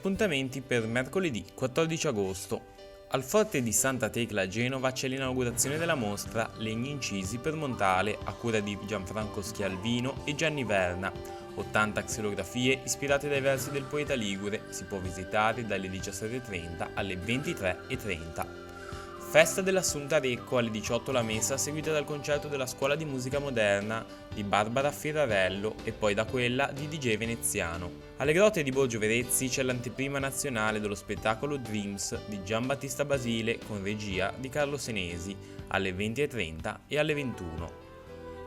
appuntamenti per mercoledì 14 agosto. Al Forte di Santa Tecla a Genova c'è l'inaugurazione della mostra Legni incisi per Montale a cura di Gianfranco Schialvino e Gianni Verna. 80 xilografie ispirate dai versi del poeta ligure, si può visitare dalle 17:30 alle 23:30. Festa dell'Assunta Recco alle 18 la messa seguita dal concerto della Scuola di Musica Moderna di Barbara Ferrarello e poi da quella di DJ Veneziano. Alle Grotte di Borgio Verezzi c'è l'anteprima nazionale dello spettacolo Dreams di Giambattista Basile con regia di Carlo Senesi alle 20:30 e alle 21.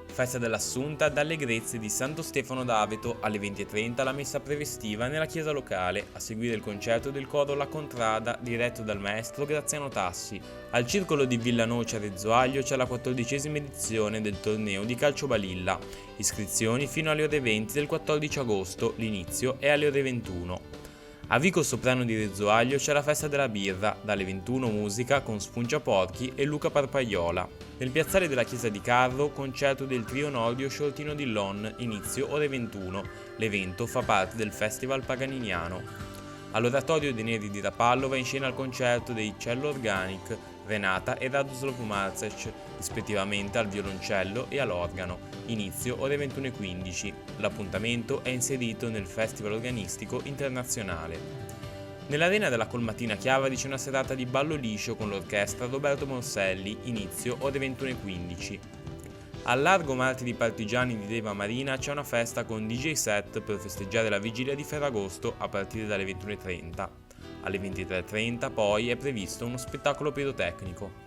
Festa dell'Assunta dalle Grezze di Santo Stefano d'Aveto alle 20:30 la messa prevestiva nella chiesa locale, a seguire il concerto del coro La Contrada diretto dal maestro Graziano Tassi. Al circolo di Villanoce a Rezzoaglio c'è la 14ª edizione del torneo di calcio balilla. Iscrizioni fino alle ore 20 del 14 agosto, l'inizio è alle ore 21. A Vico Soprano di Rezzoaglio c'è la festa della birra, dalle 21 musica con Spunciaporchi e Luca Parpaiola. Nel piazzale della chiesa di Carro, concerto del trio Nordio Sciortino Dillon, inizio ore 21. L'evento fa parte del Festival Paganiniano. All'oratorio dei Neri di Rapallo va in scena il concerto dei Cello Organic, Renata e Radoslav Marcec, rispettivamente al violoncello e all'organo, inizio ore 21:15. L'appuntamento è inserito nel Festival Organistico Internazionale. Nell'arena della Colmatina Chiavari c'è una serata di ballo liscio con l'orchestra Roberto Morselli, inizio ore 21:15. Al Largo Martiri Partigiani di Deva Marina c'è una festa con DJ set per festeggiare la vigilia di Ferragosto a partire dalle 21:30. Alle 23:30 poi è previsto uno spettacolo pirotecnico.